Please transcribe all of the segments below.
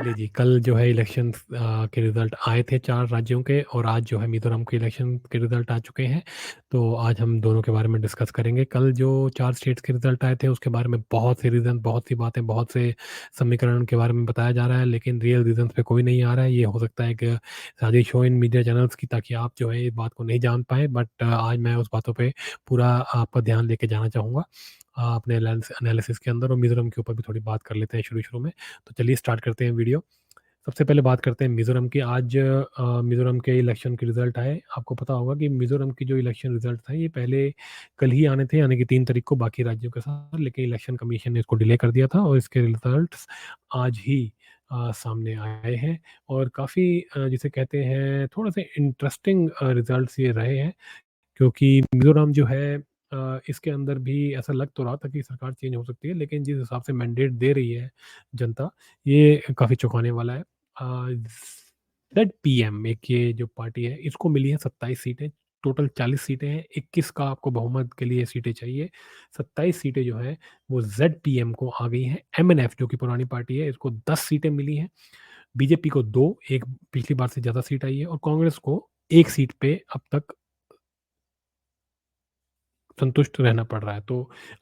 चलिए जी, कल जो है इलेक्शंस के रिज़ल्ट आए थे 4 राज्यों के और आज जो है मिज़ोरम के इलेक्शन के रिज़ल्ट आ चुके हैं। तो आज हम दोनों के बारे में डिस्कस करेंगे। कल जो 4 स्टेट्स के रिज़ल्ट आए थे उसके बारे में बहुत से रीज़न, बहुत सी बातें, बहुत से समीकरण के बारे में बताया जा रहा है, लेकिन रियल रीज़न्स पे कोई नहीं आ रहा है। ये हो सकता है कि साजिश हो इन मीडिया चैनल्स की, ताकि आप जो है इस बात को नहीं जान पाएँ, बट आज मैं उस बातों पे पूरा आपका ध्यान लेके जाना चाहूँगा अपने एनालिसिस के अंदर, और मिज़ोरम के ऊपर भी थोड़ी बात कर लेते हैं शुरू-शुरू में। तो चलिए स्टार्ट करते हैं वीडियो। सबसे पहले बात करते हैं मिज़ोरम की। आज मिज़ोरम के इलेक्शन के रिज़ल्ट आए। आपको पता होगा कि मिज़ोरम की जो इलेक्शन रिज़ल्ट था, ये पहले कल ही आने थे, यानी कि 3 तारीख को बाकी राज्यों के साथ, लेकिन इलेक्शन कमीशन ने इसको डिले कर दिया था और इसके रिज़ल्ट्स आज ही सामने आए हैं। और काफ़ी जिसे कहते हैं थोड़े-से इंटरेस्टिंग रिज़ल्ट्स ये रहे हैं, क्योंकि मिज़ोरम जो है इसके अंदर भी ऐसा लग तो रहा था कि सरकार चेंज हो सकती है, लेकिन जिस हिसाब से मैंडेट दे रही है जनता, ये काफ़ी चौंकाने वाला है। ज़ेडपीएम एक ये जो पार्टी है, इसको मिली है 27 सीटें, टोटल 40 सीटें हैं, 21 का आपको बहुमत के लिए सीटें चाहिए। 27 सीटें जो हैं, वो ज़ेडपीएम को आ गई हैं। एमएनएफ जो कि पुरानी पार्टी है, इसको 10 सीटें मिली हैं। बीजेपी को 2, एक पिछली बार से ज़्यादा सीट आई है, और कांग्रेस को 1 सीट पे अब तक संतुष्ट रहना पड़ रहा है। तो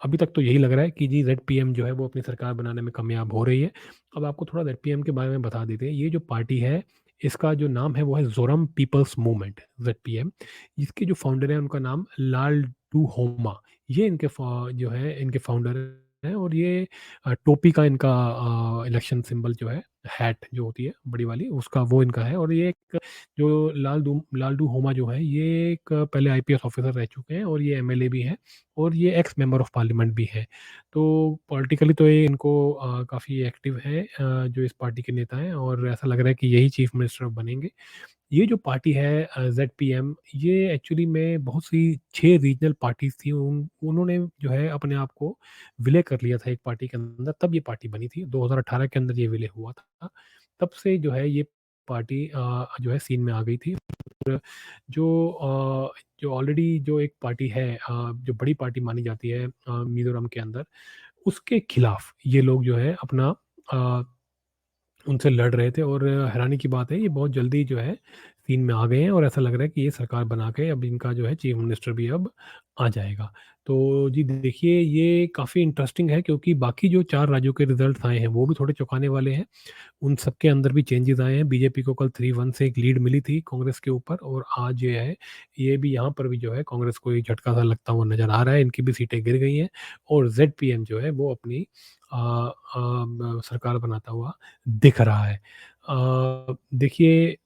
अभी तक तो यही लग रहा है कि जी ज़ेडपीएम जो है वो अपनी सरकार बनाने में कामयाब हो रही है। अब आपको थोड़ा ज़ेडपीएम के बारे में बता देते हैं। ये जो पार्टी है, इसका जो नाम है वो है ज़ोरम पीपल्स मूवमेंट, ज़ेडपीएम। इसके जो फाउंडर हैं उनका नाम लालडू होमा। ये इनके जो है इनके फाउंडर हैं, और ये टोपी का इनका इलेक्शन सिंबल जो है, हैट जो होती है बड़ी वाली, उसका वो इनका है। और ये एक जो लालडू होमा जो है, ये एक पहले आईपीएस ऑफिसर रह चुके हैं, और ये एमएलए भी हैं, और ये एक्स मेंबर ऑफ पार्लियामेंट भी हैं। तो पॉलिटिकली तो ये इनको काफ़ी एक्टिव है, जो इस पार्टी के नेता हैं, और ऐसा लग रहा है कि यही चीफ मिनिस्टर बनेंगे। ये जो पार्टी है ज़ेडपीएम, ये एक्चुअली में बहुत सी 6 रीजनल पार्टीज़ थी, उन्होंने जो है अपने आप को विलय कर लिया था एक पार्टी के अंदर, तब ये पार्टी बनी थी। 2018 के अंदर ये विलय हुआ था। तब से जो है ये पार्टी जो है सीन में आ गई थी। जो ऑलरेडी जो एक पार्टी है, जो बड़ी पार्टी मानी जाती है मिज़ोरम के अंदर, उसके खिलाफ ये लोग जो है अपना अ, उनसे लड़ रहे थे, और हैरानी की बात है, ये बहुत जल्दी जो है सीन में आ गए हैं, और ऐसा लग रहा है कि ये सरकार बना के अब इनका जो है चीफ मिनिस्टर भी अब आ जाएगा। तो जी देखिए, ये काफ़ी इंटरेस्टिंग है, क्योंकि बाकी जो 4 राज्यों के रिज़ल्ट्स आए हैं वो भी थोड़े चौंकाने वाले हैं। उन सबके अंदर भी चेंजेस आए हैं। बीजेपी को कल 3-1 से एक लीड मिली थी कांग्रेस के ऊपर, और आज ये है, ये भी यहाँ पर भी जो है कांग्रेस को एक झटका सा लगता हुआ नज़र आ रहा है। इनकी भी सीटें गिर गई हैं, और ज़ेडपीएम जो है वो अपनी सरकार बनाता हुआ दिख रहा है। देखिए,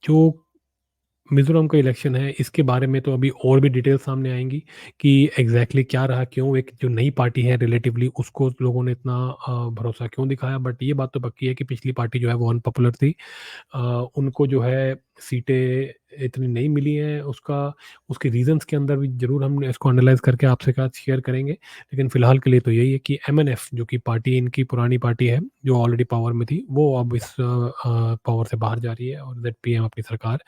जो मिज़ोरम का इलेक्शन है, इसके बारे में तो अभी और भी डिटेल सामने आएँगी कि एग्ज़ैक्टली क्या रहा, क्यों एक जो नई पार्टी है रिलेटिवली, उसको लोगों ने इतना भरोसा क्यों दिखाया। बट ये बात तो पक्की है कि पिछली पार्टी जो है वो अनपॉपुलर थी। अ, उनको जो है सीटें इतनी नहीं मिली हैं, उसका उसके रीज़न्स के अंदर भी ज़रूर हम इसको एनालाइज़ करके आपसे साथ शेयर करेंगे। लेकिन फ़िलहाल के लिए तो यही है कि एमएनएफ जो कि पार्टी इनकी पुरानी पार्टी है, जो ऑलरेडी पावर में थी, वो अब इस पावर से बाहर जा रही है, और ज़ेडपीएम अपनी सरकार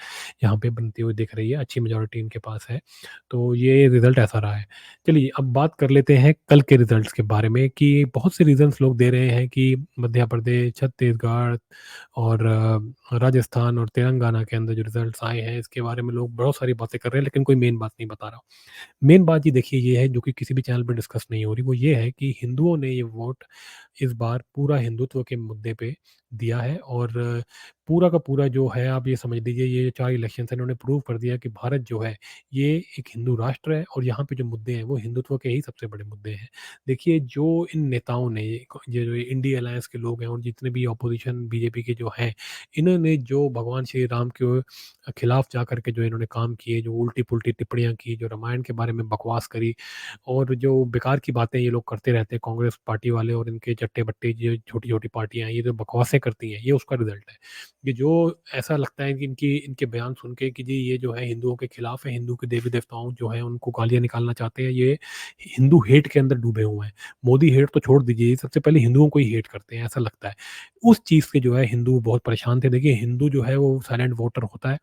यहाँ पे बनती हुई दिख रही है। अच्छी मेजॉरिटी इनके पास है। तो ये रिज़ल्ट ऐसा रहा है। चलिए अब बात कर लेते हैं कल के रिज़ल्ट्स के बारे में, कि बहुत से रीज़न्स लोग दे रहे हैं कि मध्य प्रदेश, छत्तीसगढ़ और राजस्थान और तेलंगाना के अंदर जो रिज़ल्ट्स आए हैं, इसके बारे में लोग बहुत सारी बातें कर रहे हैं, लेकिन कोई मेन बात नहीं बता रहा। मेन बात ये देखिए ये है, जो कि किसी भी चैनल पे डिस्कस नहीं हो रही, वो ये है कि हिंदुओं ने ये वोट इस बार पूरा हिंदुत्व के मुद्दे पे दिया है, और पूरा का पूरा जो है, आप ये समझ लीजिए, ये 4 इलेक्शन से इन्होंने प्रूव कर दिया कि भारत जो है ये एक हिंदू राष्ट्र है, और यहाँ पे जो मुद्दे हैं वो हिंदुत्व के ही सबसे बड़े मुद्दे हैं। देखिए, जो इन नेताओं ने, ये जो इंडिया अलायंस के लोग हैं, और जितने भी अपोजिशन बीजेपी के जो हैं, इन्होंने जो भगवान श्री राम के खिलाफ जा करके जो इन्होंने काम किए, जो उल्टी-पुल्टी टिप्पणियाँ की, जो रामायण के बारे में बकवास करी, और जो बेकार की बातें ये लोग करते रहते हैं कांग्रेस पार्टी वाले, और इनके चट्टे-बट्टे जो छोटी-छोटी पार्टियाँ हैं, ये जो बकवासें करती हैं, ये उसका रिज़ल्ट है। ये जो ऐसा लगता है कि इनके बयान सुन के कि जी ये जो है हिंदुओं के खिलाफ है, हिंदू के देवी-देवताओं जो हैं उनको गालियाँ निकालना चाहते हैं, ये हिंदू हेट के अंदर डूबे हुए हैं। मोदी हेट तो छोड़ दीजिए, ये सबसे पहले हिंदुओं को ही हेट करते हैं, ऐसा लगता है। उस चीज़ से जो है हिंदू बहुत परेशान थे। देखिए, हिंदू जो है वो साइलेंट वोटर होता है।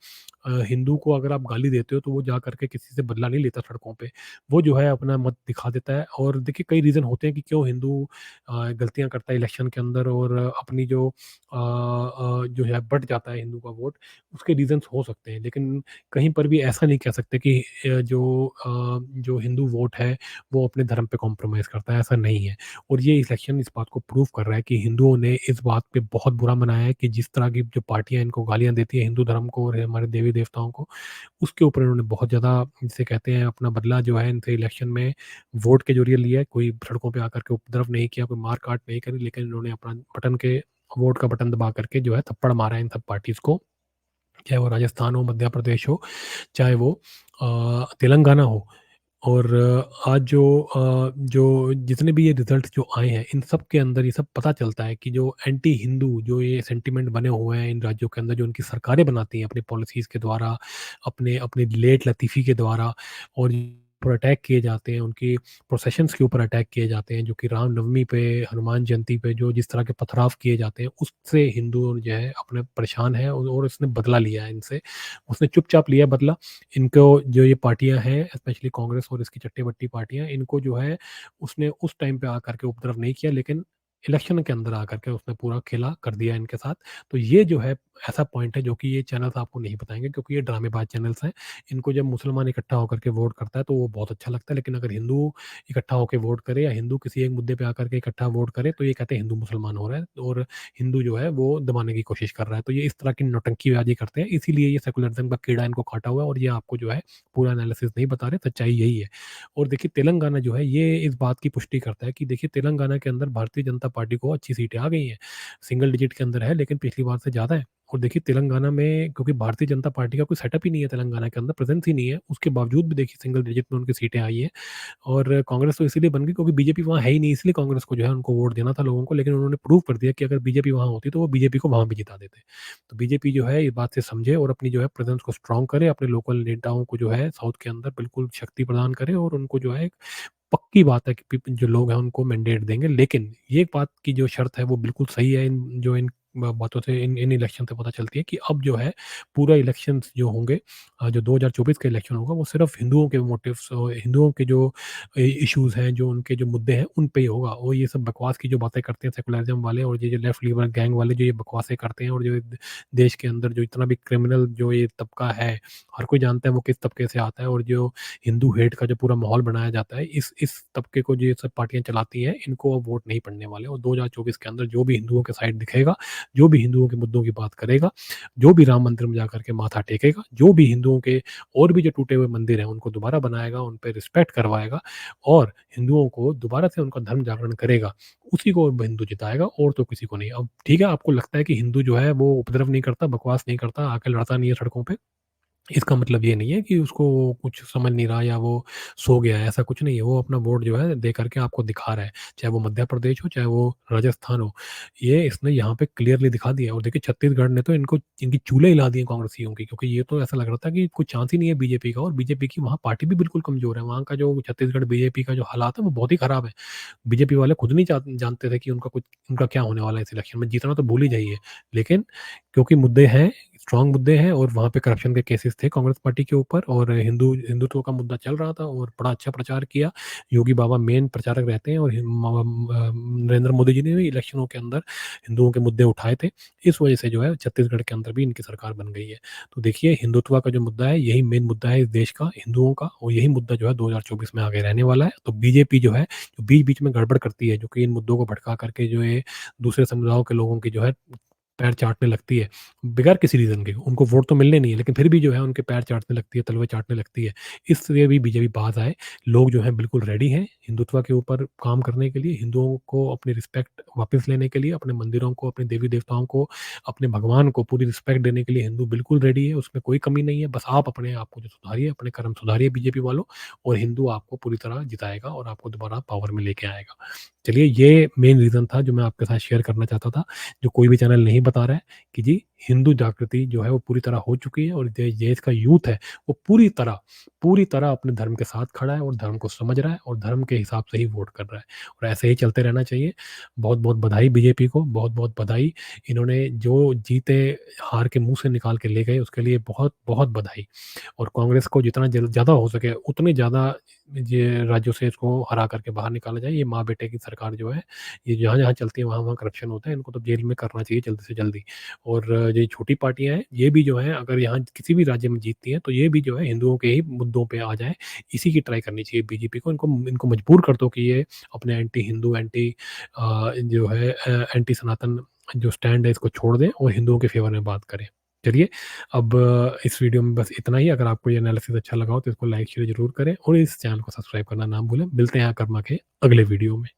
हिंदू को अगर आप गाली देते हो तो वो जा करके किसी से बदला नहीं लेता सड़कों पे। वो जो है अपना मत दिखा देता है, और देखिए कई रीज़न होते हैं कि क्यों हिंदू गलतियाँ करता है इलेक्शन के अंदर, और अपनी जो जो है बँट जाता है हिंदू का वोट, उसके रीज़न्स हो सकते हैं। लेकिन कहीं पर भी ऐसा नहीं कह सकते कि जो हिंदू वोट है, वो अपने धर्म पे कॉम्प्रोमाइज़ करता है, ऐसा नहीं है। और ये इलेक्शन इस बात को प्रूव कर रहा है कि हिंदुओं ने इस बात पे बहुत बुरा मनाया है कि जिस तरह की जो पार्टियाँ इनको गालियाँ देती हैं हिंदू धर्म को और हमारे देवी-देवताओं को, उसके ऊपर इन्होंने बहुत ज़्यादा जिसे कहते हैं अपना बदला जो है इनसे इलेक्शन में वोट के ज़रिए लिया है। कोई सड़कों पे आकर के उपद्रव नहीं किया, कोई मार-काट नहीं करी, लेकिन इन्होंने अपना बटन के वोट का बटन दबा करके जो है थप्पड़ मारा है इन सब पार्टीज़ को। चाहे वो राजस्थान हो, मध्य प्रदेश हो, चाहे वो तेलंगाना हो। और आज जो जितने भी ये रिज़ल्ट जो आए हैं, इन सब के अंदर ये सब पता चलता है कि जो एंटी हिंदू जो ये सेंटिमेंट बने हुए हैं इन राज्यों के अंदर, जो उनकी सरकारें बनाती हैं अपनी पॉलिसीज़ के द्वारा, अपने अपने लेट लतीफ़ी के द्वारा, और पर अटैक किए जाते हैं, उनकी प्रोसेशंस के ऊपर अटैक किए जाते हैं, जो कि रामनवमी पे, हनुमान जयंती पे जो जिस तरह के पथराव किए जाते हैं, उससे हिंदू जो है अपने परेशान है, और इसने बदला लिया है इनसे। उसने चुपचाप लिया बदला। इनको जो ये पार्टियाँ हैं, स्पेशली कांग्रेस और इसकी चट्टी-बट्टी पार्टियाँ, इनको जो है उसने उस टाइम पे आकर के उपद्रव नहीं किया, लेकिन इलेक्शन के अंदर आकर के उसने पूरा खेला कर दिया इनके साथ। तो ये जो है ऐसा पॉइंट है जो कि ये चैनल्स आपको नहीं बताएँगे, क्योंकि ये ड्रामेबाज़ चैनल्स हैं। इनको जब मुसलमान इकट्ठा होकर के वोट करता है तो वो बहुत अच्छा लगता है, लेकिन अगर हिंदू इकट्ठा होके वोट करे या हिंदू किसी एक मुद्दे पे आकर के इकट्ठा वोट करे, तो ये कहते हैं हिंदू मुसलमान हो रहा है और हिंदू जो है वो दबाने की कोशिश कर रहा है। तो ये इस तरह की नौटंकीबाज़ी करते हैं, इसीलिए ये सेकुलरिज़्म का कीड़ा इनको काटा हुआ है, और ये आपको जो है पूरा एनालिसिस नहीं बता रहे, सच्चाई यही है। और देखिए तेलंगाना जो है ये इस बात की पुष्टि करता है कि देखिए तेलंगाना के अंदर भारतीय जनता पार्टी को अच्छी सीटें आ गई हैं। सिंगल डिजिट के अंदर है, लेकिन पिछली बार से ज़्यादा है। और देखिए तेलंगाना में, क्योंकि भारतीय जनता पार्टी का कोई सेटअप ही नहीं है तेलंगाना के अंदर, प्रेज़ेंस ही नहीं है, उसके बावजूद भी देखिए सिंगल डिजिट में उनकी सीटें आई हैं। और कांग्रेस तो इसीलिए बन गई क्योंकि बीजेपी वहाँ है ही नहीं, इसलिए कांग्रेस को जो है उनको वोट देना था लोगों को, लेकिन उन्होंने प्रूव कर दिया कि अगर बीजेपी वहाँ होती तो वो बीजेपी को वहाँ भी जिता देते। तो बीजेपी जो है इस बात से समझे और अपनी जो है प्रेज़ेंस को स्ट्रॉन्ग करे, अपने लोकल नेताओं को जो है साउथ के अंदर बिल्कुल शक्ति प्रदान करे, और उनको जो है एक पक्की बात है कि जो लोग हैं उनको मैंडेट देंगे। लेकिन ये एक बात की जो शर्त है वो बिल्कुल सही है, इन बातों से, इन इलेक्शन से पता चलती है कि अब जो है पूरा इलेक्शंस जो होंगे, जो 2024 का इलेक्शन होगा, वो सिर्फ़ हिंदुओं के मोटिव्स और हिंदुओं के जो इश्यूज़ हैं, जो उनके जो मुद्दे हैं, उन पे ही होगा। और ये सब बकवास की जो बातें करते हैं सेकुलरिज़्म वाले, और ये जो लेफ्ट लिबरल गैंग वाले जो ये बकवासें करते हैं, और जो देश के अंदर जो इतना भी क्रिमिनल जो ये तबका है, हर कोई जानता है वो किस तबके से आता है, और जो हिंदू हेट का जो पूरा माहौल बनाया जाता है, इस तबके को जो ये सब पार्टियाँ चलाती हैं, इनको अब वोट नहीं पड़ने वाले। और 2024 के अंदर जो भी हिंदुओं के साइड दिखेगा, जो भी हिंदुओं के मुद्दों की बात करेगा, जो भी राम मंदिर में जाकर के माथा टेकेगा, जो भी हिंदुओं के और भी जो टूटे हुए मंदिर हैं, उनको दोबारा बनाएगा, उन पे रिस्पेक्ट करवाएगा, और हिंदुओं को दोबारा से उनका धर्म जागरण करेगा, उसी को हिंदू जिताएगा, और तो किसी को नहीं। अब ठीक है, आपको लगता है कि हिंदू जो है वो उपद्रव नहीं करता, बकवास नहीं करता, आके लड़ता नहीं है सड़कों पे, इसका मतलब ये नहीं है कि उसको कुछ समझ नहीं रहा या वो सो गया है, ऐसा कुछ नहीं है। वो अपना वोट जो है दे करके आपको दिखा रहा है, चाहे वो मध्य प्रदेश हो, चाहे वो राजस्थान हो। ये इसने यहाँ पे क्लियरली दिखा दिया है। और देखिए छत्तीसगढ़ ने तो इनको इनकी चूल्हे हिला दिए कांग्रेसियों की, क्योंकि ये तो ऐसा लग रहा था कि कोई चांस ही नहीं है बीजेपी का, और बीजेपी की वहाँ पार्टी भी बिल्कुल कमज़ोर है। वहाँ का जो छत्तीसगढ़ बीजेपी का जो हालात है वो बहुत ही खराब है। बीजेपी वाले खुद नहीं जानते थे कि उनका क्या होने वाला है इस इलेक्शन में, जीतना तो भूल ही जाइए। लेकिन क्योंकि मुद्दे हैं, स्ट्रॉन्ग मुद्दे हैं, और वहाँ पे करप्शन के केसेस थे कांग्रेस पार्टी के ऊपर, और हिंदुत्व का मुद्दा चल रहा था, और बड़ा अच्छा प्रचार किया। योगी बाबा मेन प्रचारक रहते हैं, और नरेंद्र मोदी जी ने भी इलेक्शनों के अंदर हिंदुओं के मुद्दे उठाए थे। इस वजह से जो है छत्तीसगढ़ के अंदर भी इनकी सरकार बन गई है। तो देखिए हिंदुत्व का जो मुद्दा है, यही मेन मुद्दा है इस देश का, हिंदुओं का, और यही मुद्दा जो है 2024 में आगे रहने वाला है। तो बीजेपी जो है, जो बीच-बीच में गड़बड़ करती है, जो कि इन मुद्दों को भड़का करके जो है दूसरे समुदायों के लोगों की जो है पैर चाटने लगती है, बगैर किसी रीज़न के। उनको वोट तो मिलने नहीं है, लेकिन फिर भी जो है उनके पैर चाटने लगती है, तलवे चाटने लगती है। इसलिए भी बीजेपी बाज आए। लोग जो हैं बिल्कुल रेडी हैं हिंदुत्व के ऊपर काम करने के लिए, हिंदुओं को अपनी रिस्पेक्ट वापस लेने के लिए, अपने मंदिरों को, अपने देवी-देवताओं को, अपने भगवान को पूरी रिस्पेक्ट देने के लिए हिंदू बिल्कुल रेडी है, उसमें कोई कमी नहीं है। बस आप अपने आप को जो सुधारिए, अपने कर्म सुधारिए बीजेपी वालों, और हिंदू आपको पूरी तरह जिताएगा और आपको दोबारा पावर में लेके आएगा। चलिए ये मेन रीज़न था जो मैं आपके साथ शेयर करना चाहता था, जो कोई भी चैनल नहीं बता रहा है कि जी हिंदू जागृति जो है वो पूरी तरह हो चुकी है और देश का यूथ है वो पूरी तरह अपने धर्म के साथ खड़ा है और धर्म को समझ रहा है और धर्म के हिसाब से ही वोट कर रहा है और ऐसे ही चलते रहना चाहिए। बहुत-बहुत बधाई बीजेपी को, बहुत-बहुत बधाई। इन्होंने जो जीते हार के मुँह से निकाल के ले गए उसके लिए बहुत-बहुत बधाई। और कांग्रेस को जितना ज़्यादा हो सके उतने ज़्यादा ये राज्यों से इसको हरा करके बाहर निकाला जाए। ये माँ-बेटे की सरकार जो है, ये जहाँ-जहाँ चलती है वहाँ-वहाँ करप्शन होता है, इनको तो जेल में करना चाहिए जल्दी से जल्दी। और ये छोटी पार्टियाँ हैं, ये भी जो हैं अगर यहाँ किसी भी राज्य में जीतती हैं, तो ये भी जो है हिंदुओं के ही मुद्दों पे आ जाएँ, इसी की ट्राई करनी चाहिए बीजेपी को। इनको इनको मजबूर कर दो कि ये अपने एंटी हिंदू, जो है एंटी सनातन जो स्टैंड है इसको छोड़ दें और हिंदुओं के फ़ेवर में बात करें। चलिए, अब इस वीडियो में बस इतना ही। अगर आपको ये एनालिसिस अच्छा लगा हो तो इसको लाइक शेयर ज़रूर करें और इस चैनल को सब्सक्राइब करना ना भूलें। मिलते हैं कर्मा के अगले वीडियो में।